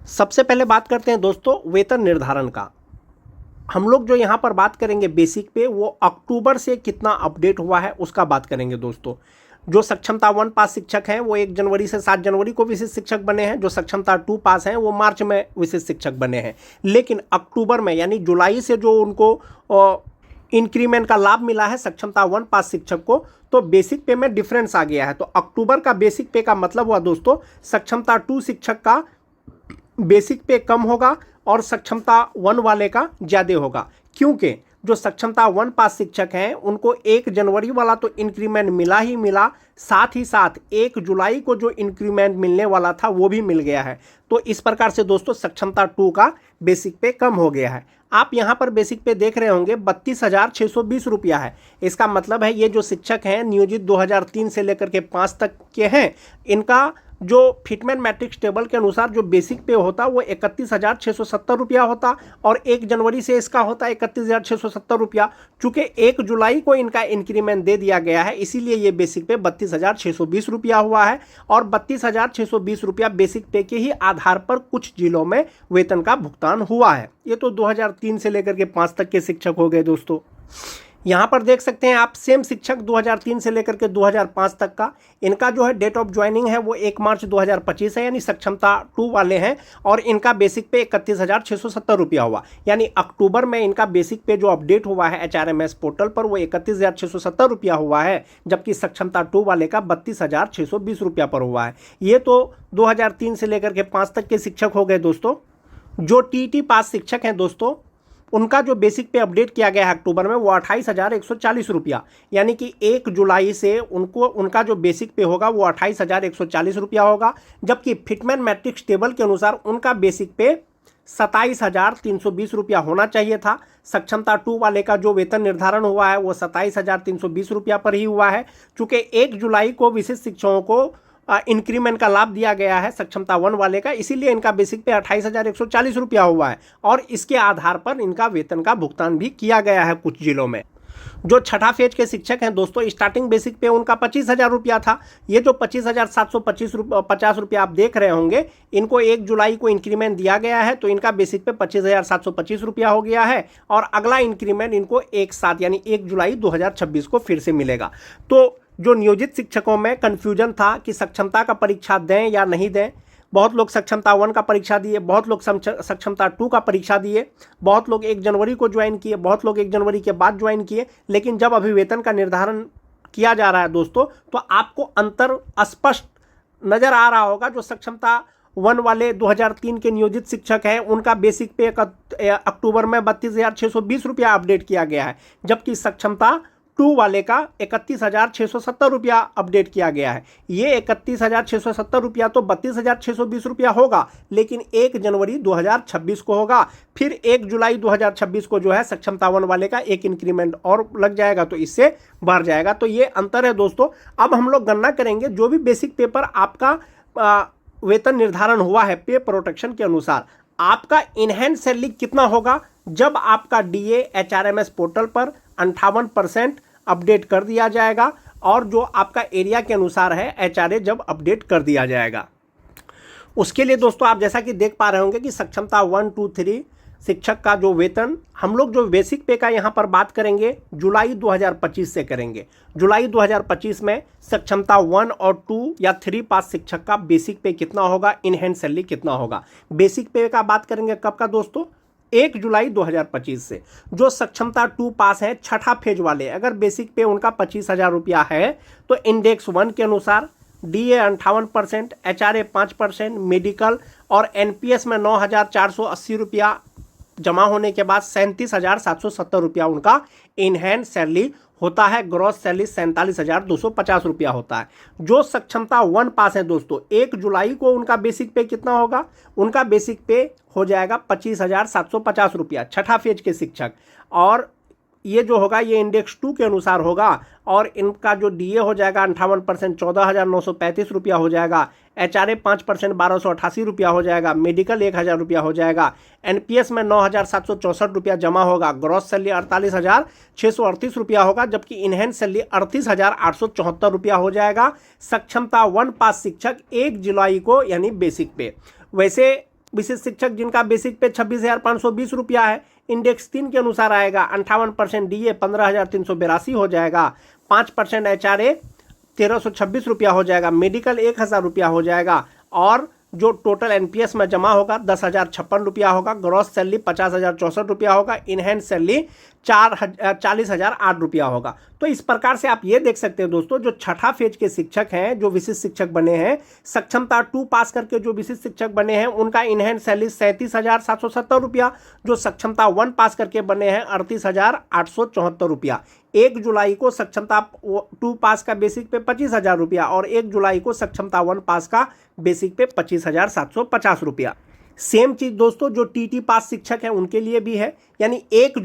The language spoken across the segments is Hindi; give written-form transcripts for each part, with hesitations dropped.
सबसे पहले बात करते हैं दोस्तों वेतन निर्धारण का। हम लोग जो यहाँ पर बात करेंगे बेसिक पे, वो अक्टूबर से कितना अपडेट हुआ है उसका बात करेंगे दोस्तों। जो सक्षमता 1 पास शिक्षक हैं वो 1 जनवरी से 7 जनवरी को विशिष्ट शिक्षक बने हैं। जो सक्षमता 2 पास हैं वो मार्च में विशिष्ट शिक्षक बने हैं। लेकिन अक्टूबर में यानी जुलाई से जो उनको इंक्रीमेंट का लाभ मिला है सक्षमता 1 पास शिक्षक को, तो बेसिक पे में डिफरेंस आ गया है। तो अक्टूबर का बेसिक पे का मतलब हुआ दोस्तों सक्षमता 2 शिक्षक का बेसिक पे कम होगा और सक्षमता 1 वाले का ज़्यादा होगा, क्योंकि जो सक्षमता 1 पास शिक्षक हैं उनको 1 जनवरी वाला तो इंक्रीमेंट मिला ही मिला, साथ ही साथ 1 जुलाई को जो इंक्रीमेंट मिलने वाला था वो भी मिल गया है। तो इस प्रकार से दोस्तों सक्षमता 2 का बेसिक पे कम हो गया है। आप यहाँ पर बेसिक पे देख रहे होंगे 32,620 रुपया है। इसका मतलब है ये जो शिक्षक हैं नियोजित 2003 से लेकर के 5 तक के हैं, इनका जो फिटमेंट मैट्रिक्स टेबल के अनुसार जो बेसिक पे होता वो 31,670 रुपया होता और 1 जनवरी से इसका होता 31,670 रुपया। चूँकि 1 जुलाई को इनका इंक्रीमेंट दे दिया गया है इसीलिए ये बेसिक पे 32,620 रुपया हुआ है। और 32,620 रुपया बेसिक पे के ही आधार पर कुछ जिलों में वेतन का भुगतान हुआ है। ये तो 2003 से लेकर के 5 तक के शिक्षक हो गए दोस्तों। यहाँ पर देख सकते हैं आप सेम शिक्षक 2003 से लेकर के 2005 तक का, इनका जो है डेट ऑफ ज्वाइनिंग है वो 1 मार्च 2025 है, यानी सक्षमता 2 वाले हैं और इनका बेसिक पे 31,670 रुपया हुआ। यानी अक्टूबर में इनका बेसिक पे जो अपडेट हुआ है HRMS पोर्टल पर वो 31,670 रुपया हुआ है, जबकि सक्षमता 2 वाले का 32,620 रुपया पर हुआ है। ये तो 2003 से लेकर के 5 तक के शिक्षक हो गए दोस्तों। जो TT पास शिक्षक हैं दोस्तों उनका जो बेसिक पे अपडेट किया गया है अक्टूबर में वो 28,140 रुपया, यानी कि 1 जुलाई से उनका जो बेसिक पे होगा वो 28,140 रुपया होगा। जबकि फिटमेंट मैट्रिक्स टेबल के अनुसार उनका बेसिक पे 27,320 रुपया होना चाहिए था। सक्षमता 2 वाले का जो वेतन निर्धारण हुआ है वो 27,320 रुपया पर ही हुआ है। चूँकि 1 जुलाई को विशिष्ट शिक्षकों को इंक्रीमेंट का लाभ दिया गया है सक्षमता 1 वाले का, इसीलिए इनका बेसिक पे 28,140 रुपया हुआ है और इसके आधार पर इनका वेतन का भुगतान भी किया गया है कुछ जिलों में। जो छठा फेज के शिक्षक हैं दोस्तों स्टार्टिंग बेसिक पे उनका 25,000 रुपया था। ये जो 25,750 रुपया आप देख रहे होंगे, इनको 1 जुलाई को इंक्रीमेंट दिया गया है तो इनका बेसिक पे 25,725 रुपया हो गया है और अगला इंक्रीमेंट इनको एक साथ यानी 1 जुलाई 2026 को फिर से मिलेगा। तो जो नियोजित शिक्षकों में कन्फ्यूजन था कि सक्षमता का परीक्षा दें या नहीं दें, बहुत लोग सक्षमता 1 का परीक्षा दिए, बहुत लोग सक्षमता 2 का परीक्षा दिए, बहुत लोग 1 जनवरी को ज्वाइन किए, बहुत लोग 1 जनवरी के बाद ज्वाइन किए। लेकिन जब अभी वेतन का निर्धारण किया जा रहा है दोस्तों तो आपको अंतर स्पष्ट नज़र आ रहा होगा। जो सक्षमता 1 वाले 2003 के नियोजित शिक्षक हैं उनका बेसिक पे अक्टूबर में 32,620 रुपया अपडेट किया गया है, जबकि सक्षमता 2 वाले का 31,670 रुपया अपडेट किया गया है। ये 31,670 रुपया तो 32,620 रुपया होगा, लेकिन 1 जनवरी 2026 को होगा। फिर 1 जुलाई 2026 को जो है सक्षमता 1 वाले का 1 इंक्रीमेंट और लग जाएगा तो इससे बढ़ जाएगा। तो ये अंतर है दोस्तों। अब हम लोग गणना करेंगे जो भी बेसिक पेपर आपका वेतन निर्धारण हुआ है पे प्रोटेक्शन के अनुसार, आपका इनहैंड सैलरी कितना होगा जब आपका DA HRMS पोर्टल पर 58% अपडेट कर दिया जाएगा और जो आपका एरिया के अनुसार है HRA जब अपडेट कर दिया जाएगा। उसके लिए दोस्तों आप जैसा कि देख पा रहे होंगे कि सक्षमता 1, 2, 3 शिक्षक का जो वेतन हम लोग जो बेसिक पे का यहाँ पर बात करेंगे जुलाई 2025 से करेंगे। जुलाई 2025 में सक्षमता 1 और 2 या 3 पास शिक्षक का बेसिक पे कितना होगा, इनहैंड सैलरी कितना होगा। बेसिक पे का बात करेंगे कब का दोस्तों, 1 जुलाई 2025 से। जो सक्षमता 2 पास है छठा फेज वाले, अगर बेसिक पे उनका 25,000 रुपया है तो इंडेक्स 1 के अनुसार DA 58%, HRA 5%, मेडिकल और NPS में 9,480 रुपया जमा होने के बाद 37,770 रुपया उनका इन हैंड सैलरी होता है। ग्रॉस सैलरी 47,250 रुपया होता है। जो सक्षमता 1 पास है दोस्तों 1 जुलाई को उनका बेसिक पे कितना होगा, उनका बेसिक पे हो जाएगा 25,750 रुपया छठा फेज के शिक्षक। और ये जो होगा ये इंडेक्स 2 के अनुसार होगा और इनका जो DA हो जाएगा 58% 14,935 रुपया हो जाएगा। HRA 5% 1,288 रुपया हो जाएगा। मेडिकल 1,000 रुपया हो जाएगा। NPS में 9,764 रुपया जमा होगा। ग्रॉस सैलरी 48,638 रुपया होगा, जबकि इनहैंड सैलरी 38,874 रुपया हो जाएगा। सक्षमता 1 पास शिक्षक 1 जुलाई को यानी बेसिक पे। वैसे विशिष्ट शिक्षक जिनका बेसिक पे 26,520 रुपया है, इंडेक्स 3 के अनुसार आएगा 58% DA 15,382 हो जाएगा, 5% HRA 1,326 रुपया हो जाएगा, मेडिकल 1,000 रुपया हो जाएगा, और जो टोटल NPS में जमा होगा 10,056 रुपया होगा, ग्रॉस सैलरी 50,064 रुपया होगा, इनहैंड सैलरी 40,008 रुपया होगा। तो इस प्रकार से आप ये देख सकते हैं दोस्तों, जो छठा फेज के शिक्षक हैं, जो विशिष्ट शिक्षक बने हैं, सक्षमता 2 पास करके जो विशिष्ट शिक्षक बने हैं, उनका इनहैंड सैलरी 37,770 रुपया, जो सक्षमता 1 पास करके बने हैं 38,874 रुपया। 1 जुलाई को सक्षमता 2 पास का बेसिक पे 25,000 रुपया और 1 जुलाई को सक्षमता 1 पास का बेसिक पे 25,750 रुपया। सेम चीज दोस्तों जो TT पास शिक्षक हैं उनके लिए भी है, यानी 1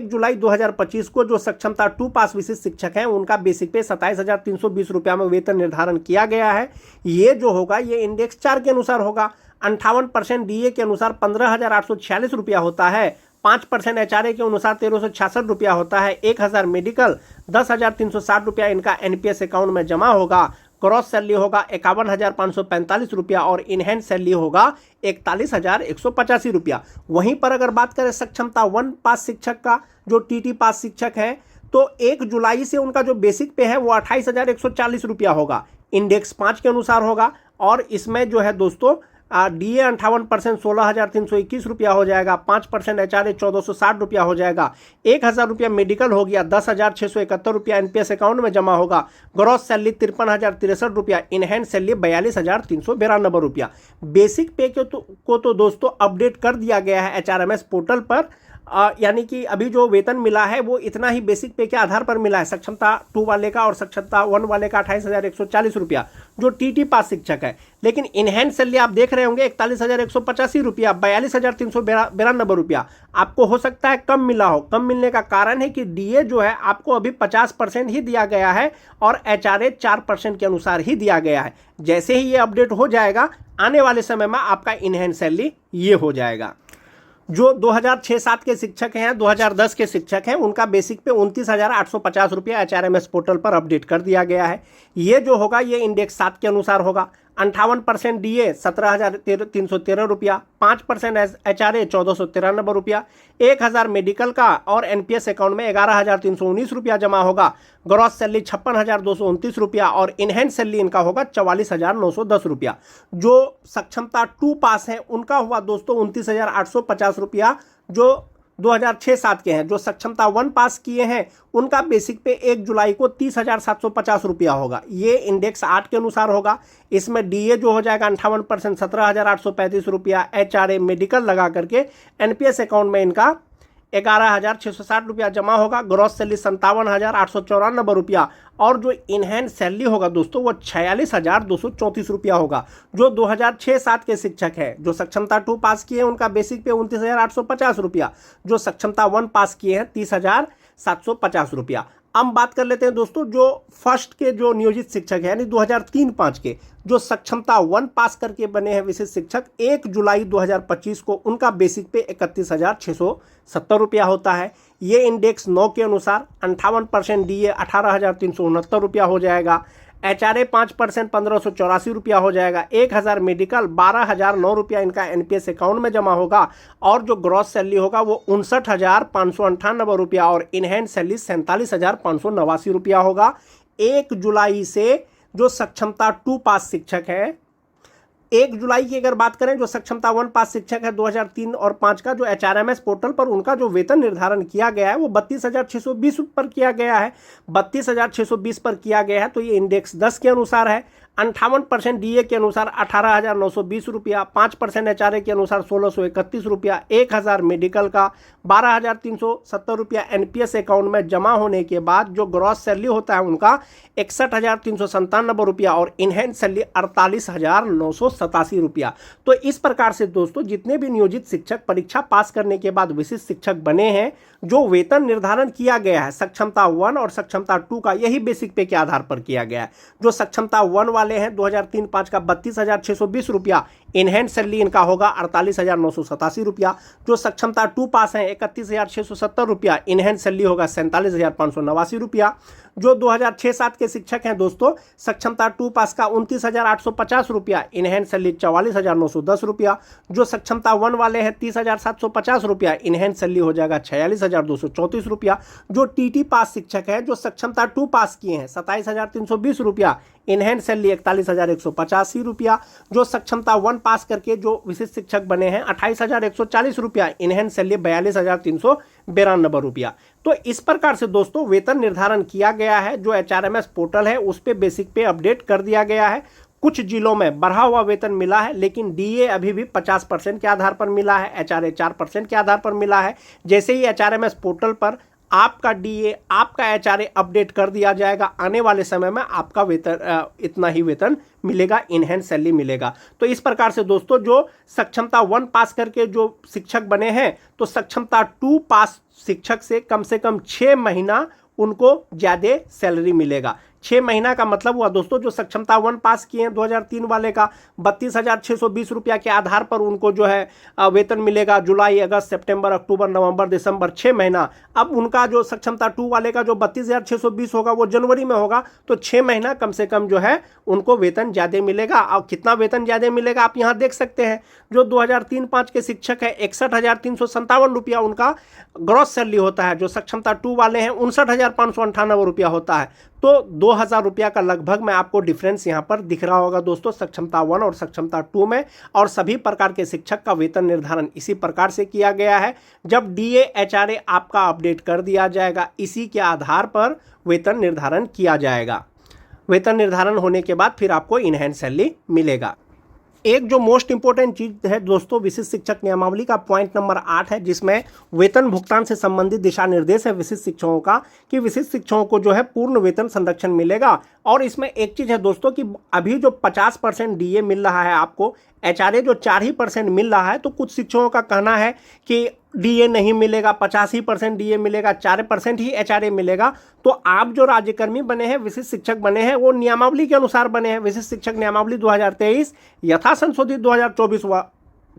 जुलाई 2025 को जो सक्षमता 2 पास विशिष्ट शिक्षक हैं उनका बेसिक पे 27,320 रुपया में वेतन निर्धारण किया गया है। ये जो होगा ये इंडेक्स 4 के अनुसार होगा। 58% DA के अनुसार 15,846 रुपया होता है, 5% HRA के अनुसार 1,366 रुपया होता है, 1,000 मेडिकल 10,360 रुपया इनका NPS अकाउंट में जमा होगा, क्रॉस सैलरी होगा 51,545 रुपया और इनहैंड सैलरी होगा 41,185 रुपया। वहीं पर अगर बात करें सक्षमता 1 पास शिक्षक का, जो TT पास शिक्षक है, तो 1 जुलाई से उनका जो बेसिक पे है वो 28,140 रुपया होगा, इंडेक्स 5 के अनुसार होगा, और इसमें जो है दोस्तों DA 58% 16,321 रुपया हो जाएगा, 5% HRA 1,460 रुपया हो जाएगा, 1,000 रुपया मेडिकल हो गया, 10,671 रुपया NPS अकाउंट में जमा होगा, ग्रॉस सैलरी 53,063 रुपया, इनहैंड सैलरी 42,392 रुपया। बेसिक पे को तो दोस्तों अपडेट कर दिया गया है HRMS पोर्टल पर, यानी कि अभी जो वेतन मिला है वो इतना ही बेसिक पे के आधार पर मिला है। सक्षमता 2 वाले का और सक्षमता 1 वाले का 28,140 रुपया जो TT पास शिक्षक है, लेकिन इनहैंड सैलरी आप देख रहे होंगे 41,185 रुपया, 42,392 रुपया। आपको हो सकता है कम मिला हो। कम मिलने का कारण है कि DA जो है आपको अभी 50% ही दिया गया है और HRA 4% के अनुसार ही दिया गया है। जैसे ही ये अपडेट हो जाएगा आने वाले समय में आपका इनहैंड सैलरी ये हो जाएगा। जो 2006-7 के शिक्षक हैं, 2010 के शिक्षक हैं, उनका बेसिक पे 29,850 रुपया HRMS पोर्टल पर अपडेट कर दिया गया है। ये जो होगा ये इंडेक्स 7 के अनुसार होगा। 58% DA 17,313 रुपया, 5% HRA 1,493 रुपया, 1,000 मेडिकल का और NPS अकाउंट में 11,319 रुपया जमा होगा, ग्रॉस सैलरी 56,229 रुपया और इनहैंड सैलरी इनका होगा 44,910 रुपया। जो सक्षमता 2 पास है उनका हुआ दोस्तों 29,850 रुपया, जो 2006-7 के हैं। जो सक्षमता 1 पास किए हैं उनका बेसिक पे 1 जुलाई को 30,750 रुपया होगा। ये इंडेक्स 8 के अनुसार होगा। इसमें DA जो हो जाएगा 58% 17,835 रुपया, HRA मेडिकल लगा करके NPS अकाउंट में इनका 11,660 रुपया जमा होगा, ग्रॉस सैलरी 57,894 रुपया और जो इनहैंड सैलरी होगा दोस्तों वो 46,234 रुपया होगा। जो 2006-7 के शिक्षक हैं, जो सक्षमता 2 पास किए हैं उनका बेसिक पे 29,850 रुपया, जो सक्षमता 1 पास किए हैं 30,750 रुपया। अब बात कर लेते हैं दोस्तों जो फर्स्ट के जो नियोजित शिक्षक हैं यानी 2003-5 के जो सक्षमता 1 पास करके बने हैं विशिष्ट शिक्षक, 1 जुलाई 2025 को उनका बेसिक पे 31,670 रुपया होता है। ये इंडेक्स 9 के अनुसार 58% DA 18,369 रुपया हो जाएगा, HRA 5% 1,584 रुपया हो जाएगा, 1,000 मेडिकल 12,009 रुपया इनका NPS अकाउंट में जमा होगा और जो ग्रॉस सैलरी होगा वो 59,598 रुपया और इनहैंड सैलरी 47,589 रुपया होगा। 1 जुलाई से जो सक्षमता 2 पास शिक्षक है, 1 जुलाई की अगर बात करें जो सक्षमता 1 पास शिक्षक है 2003 और 5 का जो HRMS पोर्टल पर उनका जो वेतन निर्धारण किया गया है वो 32,620 पर किया गया है, 32,620 पर किया गया है। तो ये इंडेक्स 10 के अनुसार है। 58% DA के अनुसार 18,920 रुपया, 5% HRA के अनुसार 1,631 रुपया, 1,000 मेडिकल का 12,370 रुपया NPS अकाउंट में जमा होने के बाद जो ग्रॉस सैलरी होता है उनका 61,397 रुपया और इनहैंड सैलरी 48,987 रुपया। तो इस प्रकार से दोस्तों जितने भी नियोजित शिक्षक परीक्षा पास करने के बाद विशिष्ट शिक्षक बने हैं, जो वेतन निर्धारण किया गया है सक्षमता 1 और सक्षमता 2 का यही बेसिक पे के आधार पर किया गया है। जो सक्षमता 1 वाले हैं 2003-5 का 32,620 रुपया, इनहैंड सैलरी इनका होगा 48,987 रुपया। जो सक्षमता 2 पास हैं 31,670 रुपया, इनहैंड सैलरी होगा 47,589 रुपया। जो 2006-07 के शिक्षक हैं दोस्तों, सक्षमता 2 पास का 29,850 रुपया, इनहैंड सैलरी 44,910 रुपया। जो सक्षमता 1 वाले हैं 30,750 रुपया, इनहैंड सैलरी हो जाएगा 46,234 रुपया। जो टीटी पास शिक्षक है, जो सक्षमता 2 पास किए हैं 27,320 रुपया, इनहैंड सैलरी 41,185 रुपया। जो सक्षमता 1 पास करके जो विशिष्ट शिक्षक बने हैं 28,140 रुपया, इनहैंड सैलरी 42,392 रुपया। तो इस प्रकार से दोस्तों वेतन निर्धारण किया गया है। जो HRMS पोर्टल है उस पे बेसिक पे अपडेट कर दिया गया है। कुछ जिलों में बढ़ा हुआ वेतन मिला है, लेकिन DA अभी भी 50% के आधार पर मिला है, HRA 4% के आधार पर मिला है। जैसे ही HRMS पोर्टल पर आपका DA, आपका HRA अपडेट कर दिया जाएगा, आने वाले समय में आपका वेतन इतना ही वेतन मिलेगा, इनहैंड सैलरी मिलेगा। तो इस प्रकार से दोस्तों जो सक्षमता 1 पास करके जो शिक्षक बने हैं, तो सक्षमता 2 पास शिक्षक से कम 6 महीना उनको ज़्यादा सैलरी मिलेगा। 6 महीना का मतलब हुआ दोस्तों, जो सक्षमता 1 पास किए हैं 2003 वाले का 32,620 रुपया के आधार पर उनको जो है वेतन मिलेगा। जुलाई, अगस्त, सितंबर, अक्टूबर, नवंबर, दिसंबर 6 महीना। अब उनका जो सक्षमता 2 वाले का जो 32,620 होगा वो जनवरी में होगा, तो 6 महीना कम से कम जो है उनको वेतन ज़्यादा मिलेगा। और कितना वेतन ज़्यादा मिलेगा आप यहाँ देख सकते हैं। जो 2003-05 के शिक्षक है 61,357 रुपया उनका ग्रॉस सैलरी होता है। जो सक्षमता 2 वाले हैं 59,598 रुपया होता है। तो 2,000 रुपया का लगभग में आपको डिफरेंस यहाँ पर दिख रहा होगा दोस्तों, सक्षमता 1 और सक्षमता 2 में। और सभी प्रकार के शिक्षक का वेतन निर्धारण इसी प्रकार से किया गया है। जब DA HRA आपका अपडेट कर दिया जाएगा, इसी के आधार पर वेतन निर्धारण किया जाएगा। वेतन निर्धारण होने के बाद फिर आपको इनहैंड सैलरी मिलेगा। एक जो मोस्ट इंपॉर्टेंट चीज़ है दोस्तों, विशिष्ट शिक्षक नियमावली का पॉइंट नंबर 8 है, जिसमें वेतन भुगतान से संबंधित दिशा निर्देश है विशिष्ट शिक्षकों का, कि विशिष्ट शिक्षकों को जो है पूर्ण वेतन संरक्षण मिलेगा। और इसमें एक चीज़ है दोस्तों कि अभी जो 50% DA मिल रहा है आपको, HRA जो 4% मिल रहा है, तो कुछ शिक्षकों का कहना है कि DA नहीं मिलेगा, 85% DA मिलेगा, 4% ही HRA मिलेगा। तो आप जो राज्यकर्मी बने हैं, विशिष्ट शिक्षक बने हैं, वो नियमावली के अनुसार बने हैं। विशिष्ट शिक्षक नियमावली 2023 यथा संशोधित 2024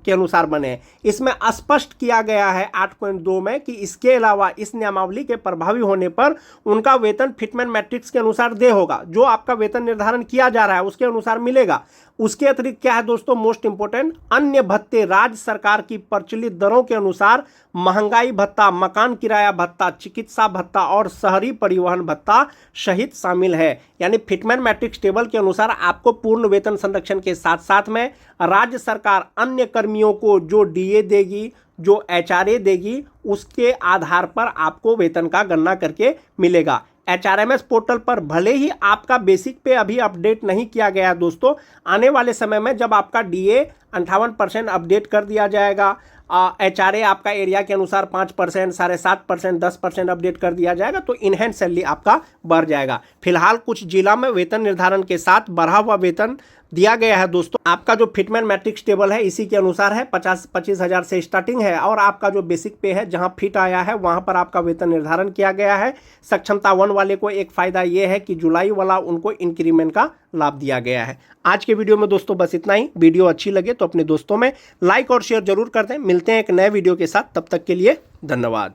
के अनुसार बने हैं। इसमें स्पष्ट किया गया है 8.2 में कि इसके अलावा इस नियमावली के प्रभावी होने पर उनका वेतन फिटमेंट मैट्रिक्स के अनुसार दे होगा। जो आपका वेतन निर्धारण किया जा रहा है उसके अनुसार मिलेगा। उसके अतिरिक्त क्या है दोस्तों, मोस्ट इंपोर्टेंट, अन्य भत्ते राज्य सरकार की प्रचलित दरों के अनुसार महंगाई भत्ता, मकान किराया भत्ता, चिकित्सा भत्ता और शहरी परिवहन भत्ता सहित शामिल है। यानी फिटमेंट मैट्रिक्स टेबल के अनुसार आपको पूर्ण वेतन संरक्षण के साथ साथ में राज्य सरकार अन्य कर्मियों को जो DA देगी, जो HRA देगी, उसके आधार पर आपको वेतन का गणना करके मिलेगा। HRMS पोर्टल पर भले ही आपका बेसिक पे अभी अपडेट नहीं किया गया है दोस्तों, आने वाले समय में जब आपका DA 58% अपडेट कर दिया जाएगा, HRA आपका एरिया के अनुसार 5%, 7.5%, 10% अपडेट कर दिया जाएगा, तो इनहैंड सैलरी आपका बढ़ जाएगा। फिलहाल कुछ जिला में वेतन निर्धारण के साथ बढ़ा हुआ वेतन दिया गया है दोस्तों। आपका जो फिटमेंट मैट्रिक्स टेबल है इसी के अनुसार है, 25,000 से स्टार्टिंग है। और आपका जो बेसिक पे है, जहां फिट आया है वहां पर आपका वेतन निर्धारण किया गया है। सक्षमता 1 वाले को एक फायदा ये है कि जुलाई वाला उनको इंक्रीमेंट का लाभ दिया गया है। आज के वीडियो में दोस्तों बस इतना ही। वीडियो अच्छी लगे तो अपने दोस्तों में लाइक और शेयर जरूर कर दें। मिलते हैं एक नए वीडियो के साथ, तब तक के लिए धन्यवाद।